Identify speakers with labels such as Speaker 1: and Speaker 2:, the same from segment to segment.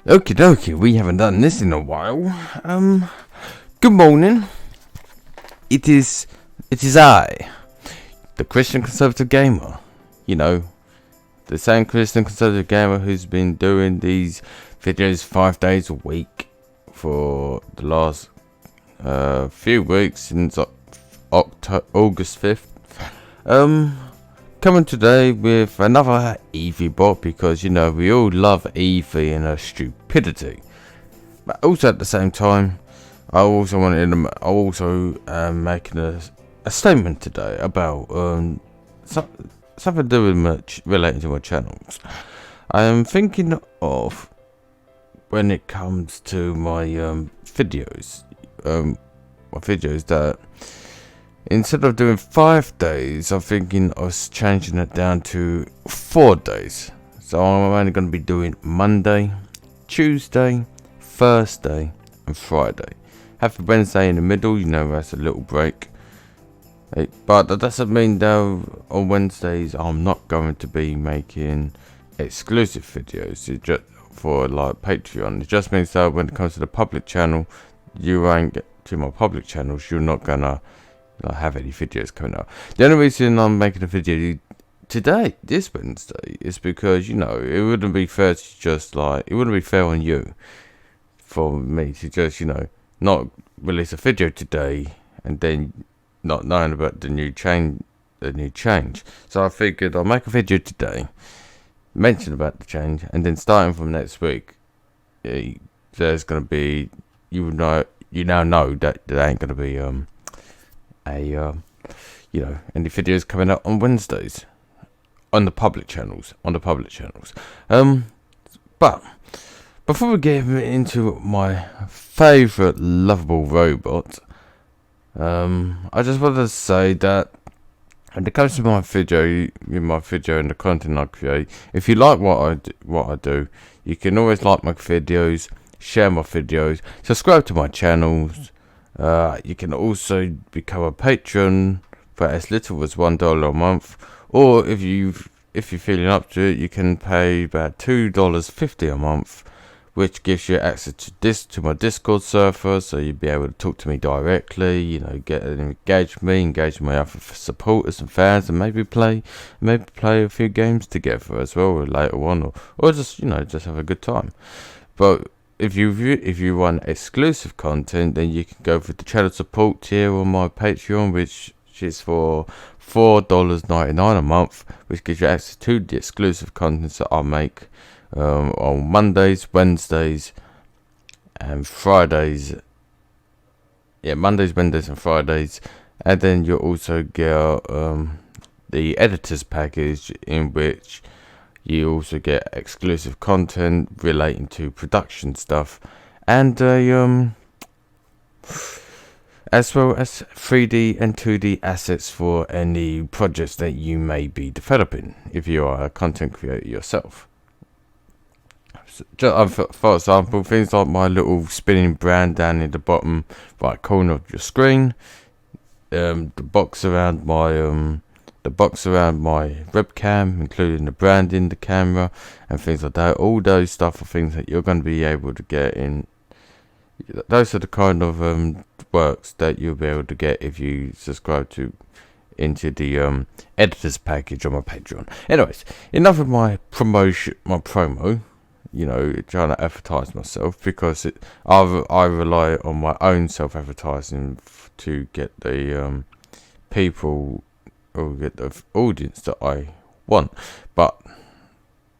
Speaker 1: Okie dokie, we haven't done this in a while. Good morning. It is I, the Christian Conservative Gamer. You know, the same Christian Conservative Gamer who's been doing these videos 5 days a week for the last few weeks since August 5th. Coming today with another Eviebot because, you know, we all love Evie and her stupidity. But also at the same time, I also making a statement today about something to do with much relating to my channels. I am thinking of, when it comes to my videos, that instead of doing 5 days, I'm thinking of changing it down to 4 days. So I'm only going to be doing Monday, Tuesday, Thursday and Friday. Have Wednesday in the middle, you know, that's a little break. But that doesn't mean though on Wednesdays I'm not going to be making exclusive videos for like Patreon. It just means that when it comes to the public channel, you're not gonna have any videos coming out. The only reason I'm making a video today, this Wednesday, is because, you know, it wouldn't be fair on you for me to just, you know, not release a video today and then not knowing about the new change. So I figured I'll make a video today, mention about the change, and then starting from next week, there's gonna be, you now know that there ain't gonna be you know, any videos coming out on Wednesdays on the public channels. But before we get into my favourite lovable robot, I just wanted to say that when it comes to my video and the content I create, if you like what I do, you can always like my videos, share my videos, subscribe to my channels. You can also become a patron for as little as $1 a month, or if you're feeling up to it, you can pay about $2.50 a month, which gives you access to my Discord server, so you'll be able to talk to me directly, you know, engage with my other supporters and fans, and maybe play a few games together as well later on, or just, you know, just have a good time. But if you want exclusive content, then you can go for the channel support tier on my Patreon, which is for $4.99 a month, which gives you access to the exclusive content that I make on Mondays, Wednesdays, and Fridays. Yeah, Mondays, Wednesdays, and Fridays, and then you'll also get the editors package, in which you also get exclusive content relating to production stuff, and as well as 3D and 2D assets for any projects that you may be developing if you are a content creator yourself. For example, things like my little spinning brand down in the bottom right corner of your screen, the box around my webcam, including the branding, the camera, and things like that. All those stuff are things that you're going to be able to get in. Those are the kind of works that you'll be able to get if you subscribe into the editors package on my Patreon. Anyways, enough of my promo. You know, trying to advertise myself, because I rely on my own self-advertising to get the people, or get the audience that I want. But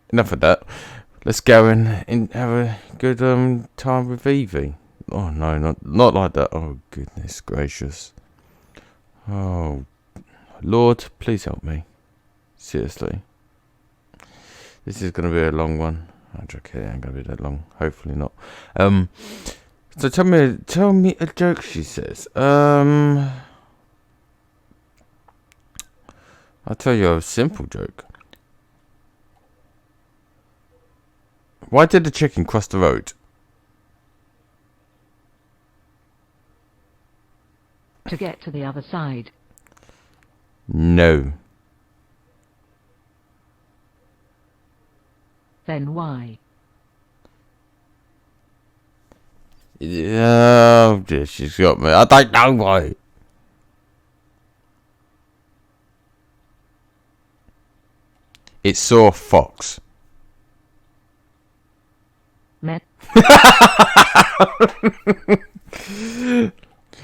Speaker 1: enough of that. Let's go and have a good time with Evie. Oh no, not like that. Oh goodness gracious. Oh Lord, please help me. Seriously. This is gonna be a long one. Okay, it ain't gonna be that long. Hopefully not. So tell me a joke, she says. I'll tell you a simple joke. Why did the chicken cross the road?
Speaker 2: To get to the other side.
Speaker 1: No.
Speaker 2: Then why?
Speaker 1: Yeah, oh, she's got me. I don't know why. It saw a fox.
Speaker 2: Met.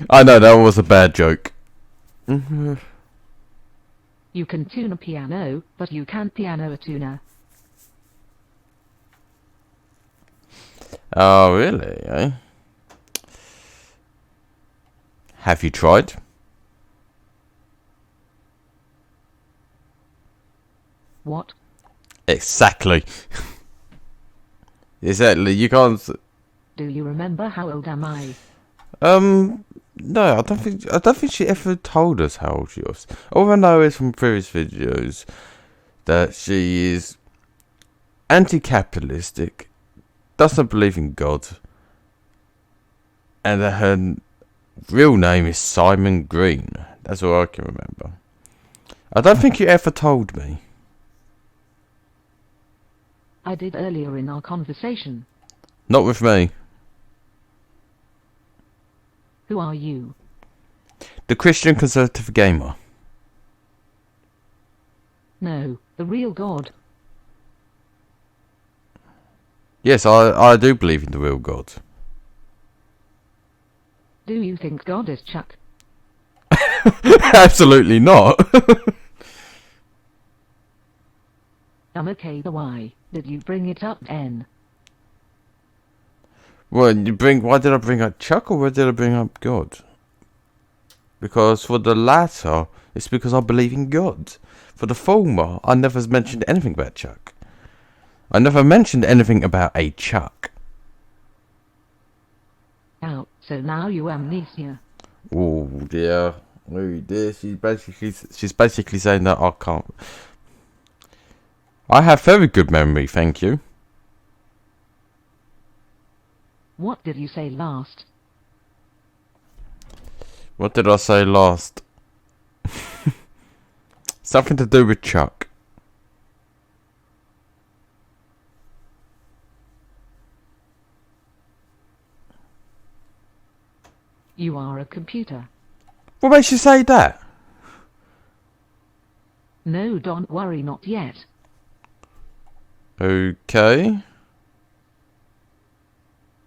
Speaker 1: I know that was a bad joke.
Speaker 2: You can tune a piano, but you can't piano a tuner.
Speaker 1: Oh, really? Eh? Have you tried?
Speaker 2: What?
Speaker 1: Exactly. Exactly. You can't.
Speaker 2: Do you remember how old am I?
Speaker 1: No, I don't think she ever told us how old she was. All I know is from previous videos that she is anti-capitalistic, doesn't believe in God, and that her real name is Simon Green. That's all I can remember. I don't think you ever told me.
Speaker 2: I did earlier in our conversation.
Speaker 1: Not with me.
Speaker 2: Who are you?
Speaker 1: The Christian conservative gamer.
Speaker 2: No, the real God.
Speaker 1: Yes, I do believe in the real God.
Speaker 2: Do you think God is Chuck?
Speaker 1: Absolutely not.
Speaker 2: Okay, the why did you bring it up, N?
Speaker 1: Why did I bring up Chuck, or why did I bring up God? Because for the latter, it's because I believe in God. For the former, I never mentioned anything about Chuck. I never mentioned anything about a Chuck.
Speaker 2: Out. So now you amnesia.
Speaker 1: Oh dear. Oh dear. She's basically saying that I can't. I have very good memory, thank you.
Speaker 2: What did you say last?
Speaker 1: What did I say last? Something to do with Chuck.
Speaker 2: You are a computer.
Speaker 1: What makes you say that?
Speaker 2: No, don't worry, not yet.
Speaker 1: Okay.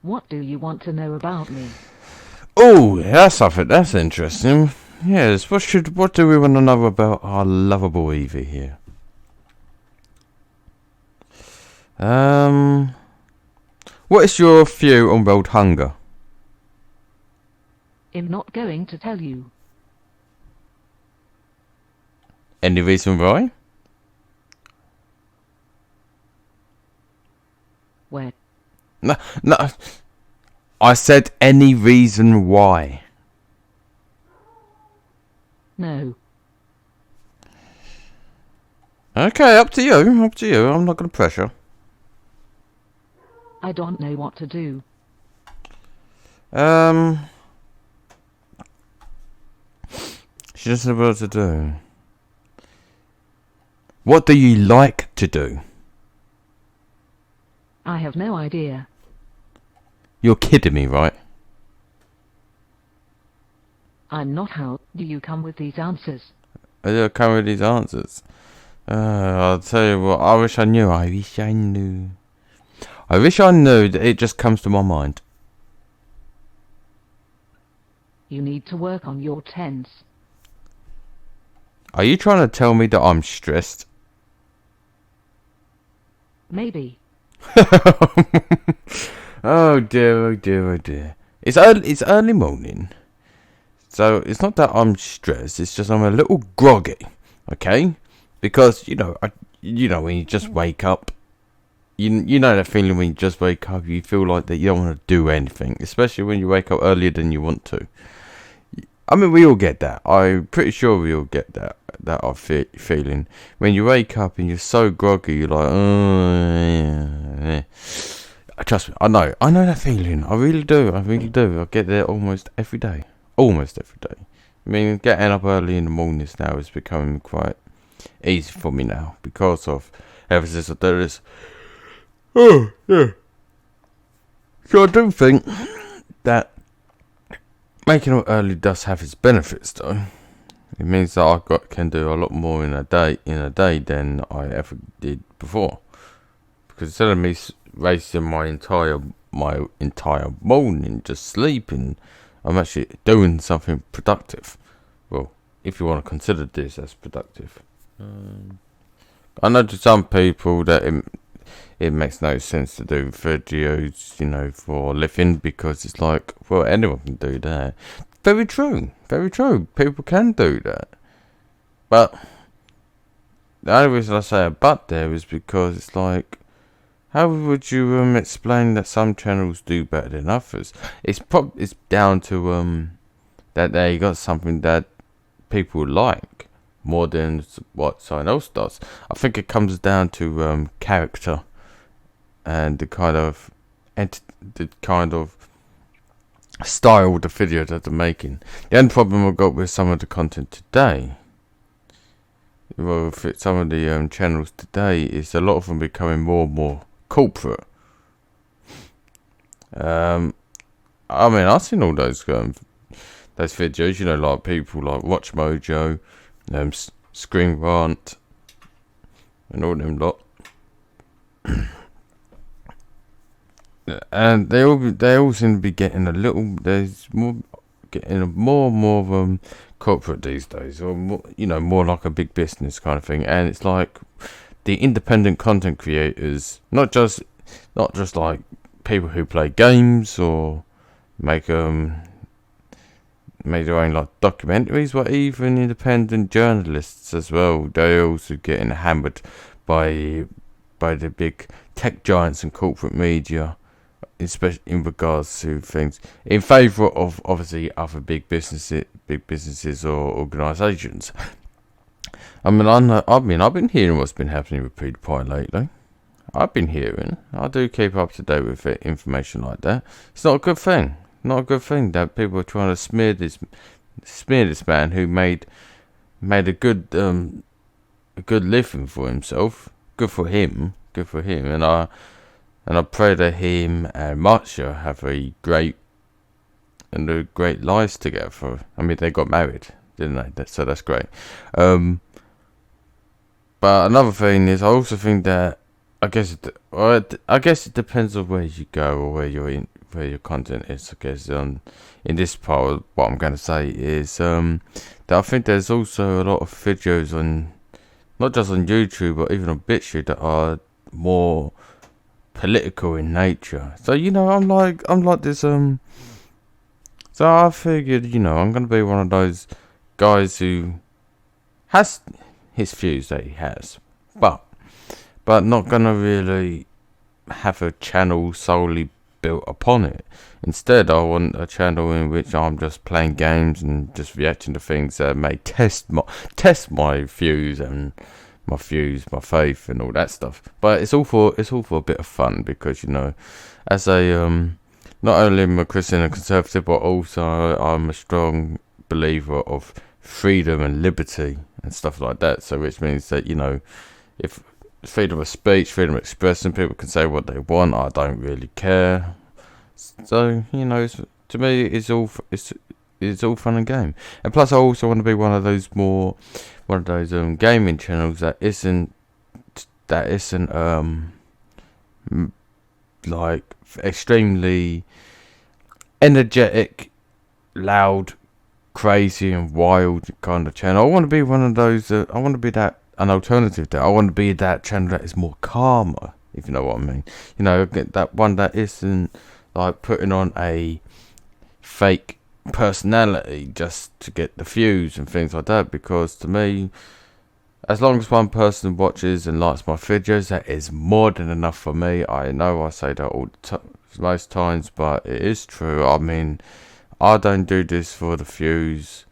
Speaker 2: What do you want to know about me?
Speaker 1: Oh, that's something. That's interesting. Yes. What do we want to know about our lovable Evie here? What is your view on world hunger?
Speaker 2: I'm not going to tell you.
Speaker 1: Any reason why?
Speaker 2: Where?
Speaker 1: No. I said any reason why.
Speaker 2: No.
Speaker 1: Okay, up to you. Up to you. I'm not going to pressure.
Speaker 2: I don't know what to do.
Speaker 1: She doesn't know what to do. What do you like to do?
Speaker 2: I have no idea.
Speaker 1: You're kidding me, right?
Speaker 2: I'm not. How do you come with these answers?
Speaker 1: I don't come with these answers. I'll tell you what, I wish I knew. I wish I knew. I wish I knew that it just comes to my mind.
Speaker 2: You need to work on your tense.
Speaker 1: Are you trying to tell me that I'm stressed?
Speaker 2: Maybe.
Speaker 1: Oh dear, oh dear, oh dear. It's early morning. So it's not that I'm stressed, it's just I'm a little groggy. Okay? Because, when you just wake up, you know that feeling when you just wake up, you feel like that you don't want to do anything, especially when you wake up earlier than you want to. I mean, we all get that. I'm pretty sure we all get that feeling. When you wake up and you're so groggy, you're like, oh, yeah. Trust me, I know that feeling. I really do. I get there almost every day. I mean, getting up early in the mornings now is becoming quite easy for me now because of ever since I did this. Oh, yeah. So I do think that making it early does have its benefits, though. It means that can do a lot more in a day than I ever did before. Because instead of me wasting my entire morning just sleeping, I'm actually doing something productive. Well, if you want to consider this as productive. I know to some people that it makes no sense to do videos, for a living, because it's like, well, anyone can do that. Very true. People can do that. But the only reason I say a but there is because it's like, how would you explain that some channels do better than others? It's down to that they got something that people like more than what someone else does. I think it comes down to character and the kind of style of the video that they're making. The only problem I've got with some of the content today, with some of the channels today, is a lot of them becoming more and more corporate. I've seen all those videos, like people like Watch Mojo, Screen Rant, and all them lot. And they all seem to be getting more and more of corporate these days, or more like a big business kind of thing. And it's like the independent content creators, not just like people who play games or make their own like documentaries, but even independent journalists as well. They're also getting hammered by the big tech giants and corporate media, especially in regards to things in favour of obviously other big businesses or organisations. I've been hearing what's been happening with PewDiePie lately. I do keep up to date with information like that. It's not a good thing. Not a good thing that people are trying to smear this man who made a good living for himself. Good for him. And I pray that him and Marsha have a great lives together. They got married, didn't they? So that's great. But another thing is, I also think that I guess it depends on where you go or where your content is. I guess in this part, what I'm going to say is that I think there's also a lot of videos on, not just on YouTube but even on BitChute, that are more political in nature. So I'm like this. So I figured I'm going to be one of those guys who has his views that he has, but not gonna really have a channel solely built upon it. Instead, I want a channel in which I'm just playing games and just reacting to things that may test my views and my faith and all that stuff. But it's all for a bit of fun, because as a not only am I a Christian and conservative, but also I'm a strong believer of freedom and liberty and stuff like that. So which means that if freedom of speech, freedom of expression, people can say what they want, I don't really care. So to me it's all fun and game. And plus I also want to be one of those gaming channels that isn't like extremely energetic, loud, crazy and wild kind of channel. I want to be one of those. I want to be an alternative there. I want to be that channel that is more calmer, if you know what I mean. That one that isn't like putting on a fake personality just to get the views and things like that. Because to me, as long as one person watches and likes my videos, that is more than enough for me. I know I say that most times, but it is true. I don't do this for the views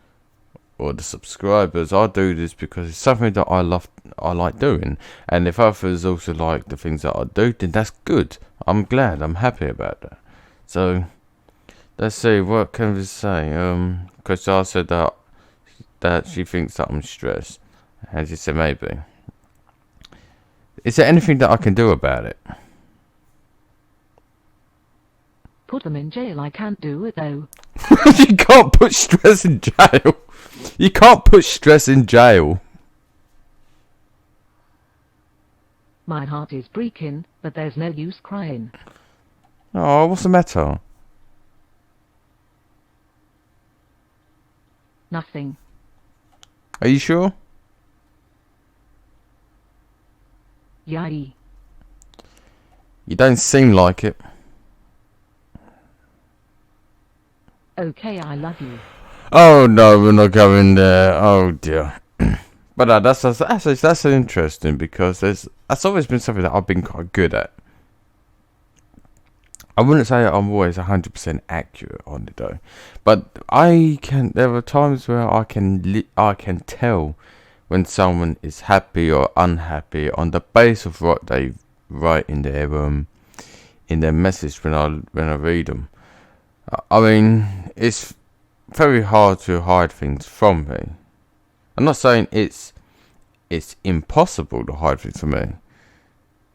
Speaker 1: or the subscribers. I do this because it's something that I like doing. And if others also like the things that I do, then that's good. I'm glad. I'm happy about that. So let's see, what can we say? Because I said that she thinks that I'm stressed, and she said maybe. Is there anything that I can do about it?
Speaker 2: put them in jail. I can't do it though.
Speaker 1: You can't put stress in jail. You can't put stress in jail.
Speaker 2: My heart is breaking, but there's no use crying.
Speaker 1: Oh, what's the matter?
Speaker 2: Nothing.
Speaker 1: Are you sure?
Speaker 2: Yay.
Speaker 1: You don't seem like it.
Speaker 2: Okay, I love you.
Speaker 1: Oh no, we're not going there. Oh dear. But that's interesting because that's always been something that I've been quite good at. I wouldn't say I'm always 100% accurate on it though, but there are times where I can tell when someone is happy or unhappy on the basis of what they write in their message when I read them. I mean, it's very hard to hide things from me. I'm not saying it's impossible to hide things from me.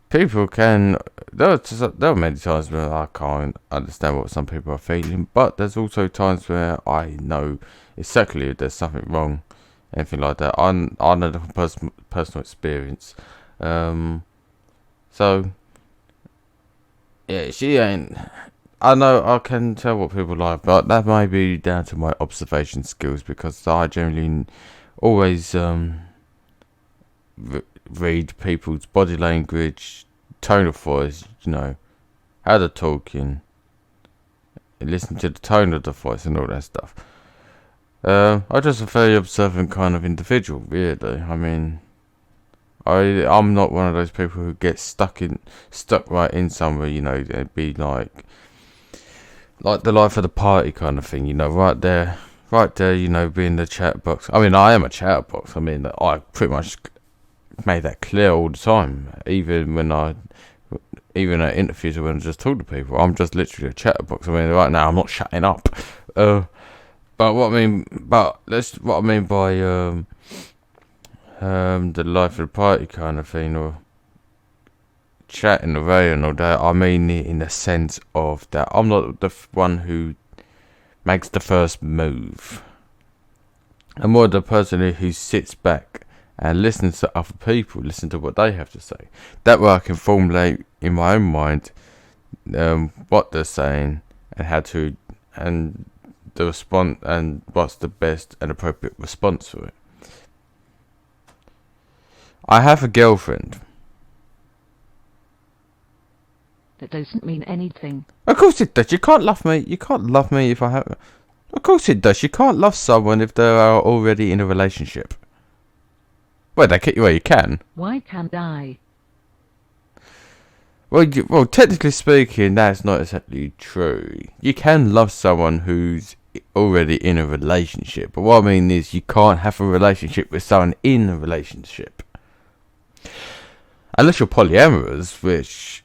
Speaker 1: People can. There are many times where I can't understand what some people are feeling, but there's also times where I know exactly if there's something wrong, anything like that. I know the personal experience. So yeah, she ain't. I know I can tell what people like, but that may be down to my observation skills because I generally always read people's body language, tone of voice, how they're talking, and listen to the tone of the voice and all that stuff. I'm just a very observant kind of individual, really. I mean, I'm not one of those people who get stuck right in somewhere, it'd be like the life of the party kind of thing, right there, be in the chat box. I mean, I am a chat box. I mean, I pretty much made that clear all the time, even at interviews or when I just talk to people. I'm just literally a chatterbox. I mean, right now I'm not shutting up. But what I mean by the life of the party kind of thing, or chatting away and all that. I mean it in the sense of that I'm not the one who makes the first move. I'm more the person who sits back and listens to other people, listen to what they have to say. That way I can formulate in my own mind what they're saying and the response and what's the best and appropriate response for it. I have a girlfriend.
Speaker 2: That doesn't mean anything.
Speaker 1: Of course it does. You can't love me. You can't love me if I have. Of course it does. You can't love someone if they are already in a relationship. Well, you can.
Speaker 2: Why can't I?
Speaker 1: Well, technically speaking, that's not exactly true. You can love someone who's already in a relationship, but what I mean is you can't have a relationship with someone in a relationship. Unless you're polyamorous, which,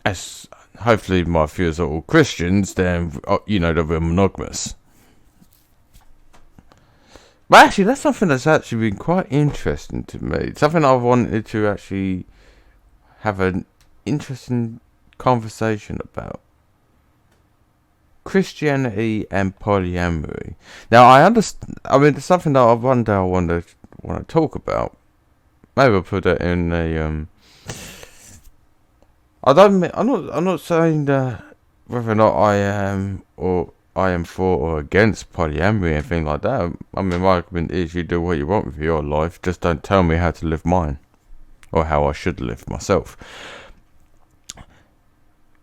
Speaker 1: as hopefully my viewers are all Christians, then, that we're monogamous. But actually, that's something that's actually been quite interesting to me. Something I've wanted to actually have an interesting conversation about. Christianity and polyamory. Now, I understand. I mean, it's something that I want to talk about. Maybe I'll put it in a. I'm not saying that whether or not I am for or against polyamory or anything like that. I mean, my argument is you do what you want with your life. Just don't tell me how to live mine, or how I should live myself.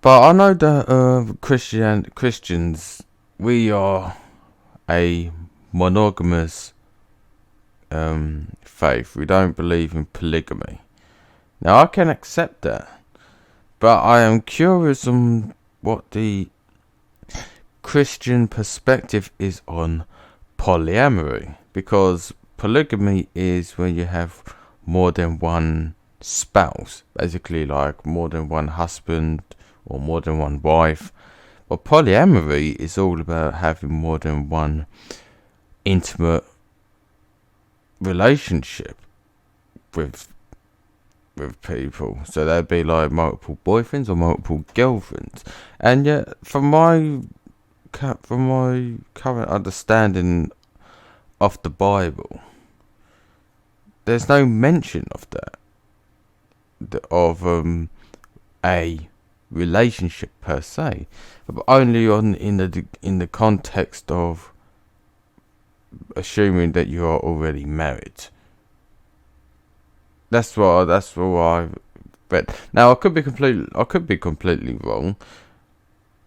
Speaker 1: But I know that Christians, we are a monogamous faith. We don't believe in polygamy. Now, I can accept that. But I am curious on what the Christian perspective is on polyamory. Because polygamy is when you have more than one spouse. Basically, like more than one husband or more than one wife. But polyamory is all about having more than one intimate relationship with with people. So that'd be like multiple boyfriends or multiple girlfriends. And yet, from my current understanding of the Bible, there's no mention of that, of a relationship per se, but only in the context of assuming that you are already married. That's what I read. Now I could be completely wrong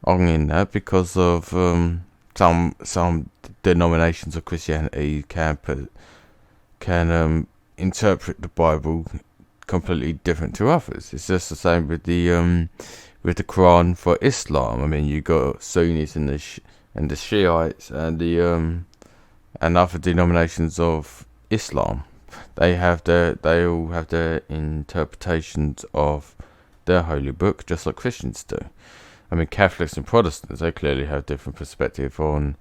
Speaker 1: in that, because of some denominations of Christianity can interpret the Bible completely different to others. It's just the same with the Quran for Islam. I mean, you got Sunnis and the Shiites and the and other denominations of Islam. They all have their interpretations of their holy book, just like Christians do. I mean, Catholics and Protestants, they clearly have different perspective on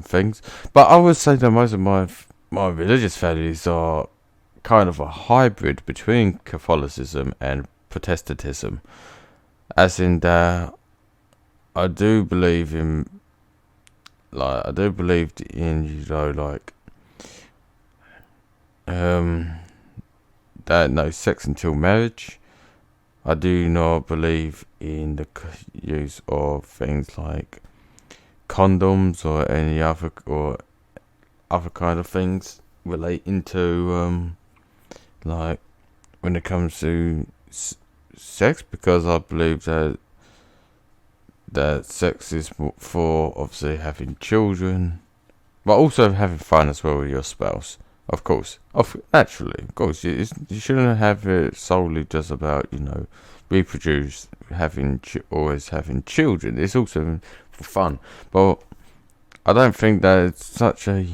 Speaker 1: things. But I would say that most of my religious values are kind of a hybrid between Catholicism and Protestantism, as in that I do believe in that no sex until marriage. I do not believe in the use of things like condoms or any other kind of things relating to like when it comes to sex, because I believe that sex is for obviously having children, but also having fun as well with your spouse. Of course, naturally, of course, you shouldn't have it solely just about reproduce, always having children. It's also for fun, but I don't think that it's such a.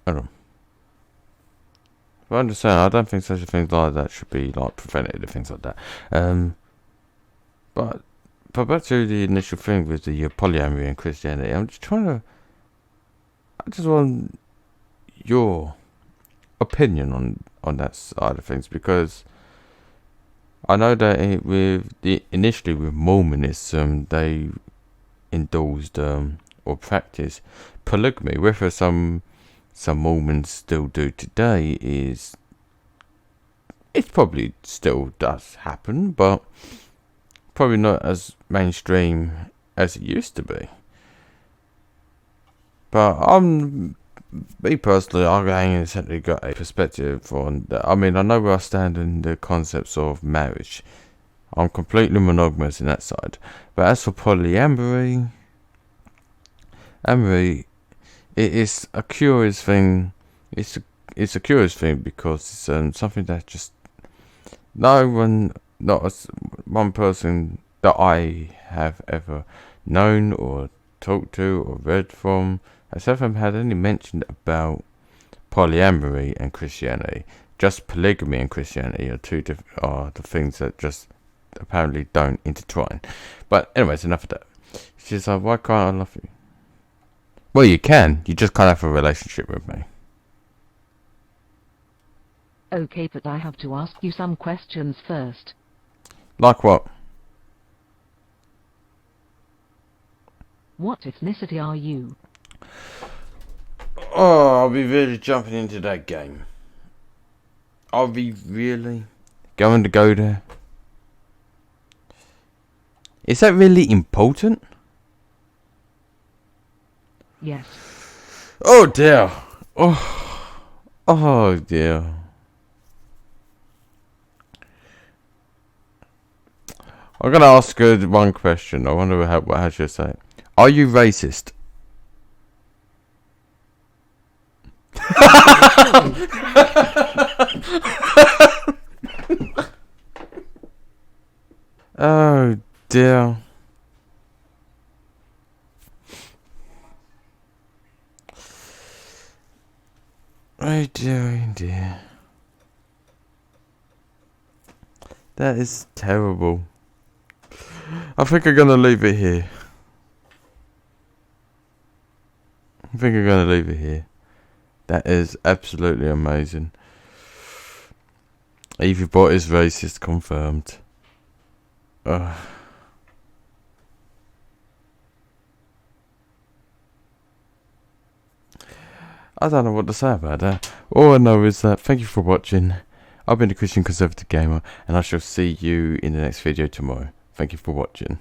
Speaker 1: I don't know. But I'm just saying, I don't think such a thing like that should be like prevented and things like that. But back to the initial thing with the polyamory and Christianity. I just want your opinion on that side of things, because I know that initially with Mormonism, they endorsed or practiced polygamy. Whether some Mormons still do today it probably still does happen, but probably not as mainstream as it used to be. But me personally, I ain't essentially got a perspective on that. I mean, I know where I stand in the concepts of marriage. I'm completely monogamous in that side. But as for polyamory, it is a curious thing. It's a curious thing because it's something that just not one person that I have ever known or talked to or read from has ever had any mention about polyamory and Christianity. Just polygamy and Christianity are the things that just apparently don't intertwine. But anyways, enough of that. She's like, why can't I love you? Well, you can. You just can't have a relationship with me.
Speaker 2: Okay, but I have to ask you some questions first.
Speaker 1: Like what?
Speaker 2: What ethnicity are you?
Speaker 1: Oh, I'll be really jumping into that game. I'll be really going to go there. Is that really important?
Speaker 2: Yes.
Speaker 1: Oh dear. Oh dear. I'm gonna ask her one question. I wonder how she'll say it. Are you racist? Oh dear. Oh dear. That is terrible. I think I'm gonna leave it here. That is absolutely amazing. Eviebot is racist, confirmed. I don't know what to say about that. All I know is that thank you for watching. I've been the Christian Conservative Gamer, and I shall see you in the next video tomorrow. Thank you for watching.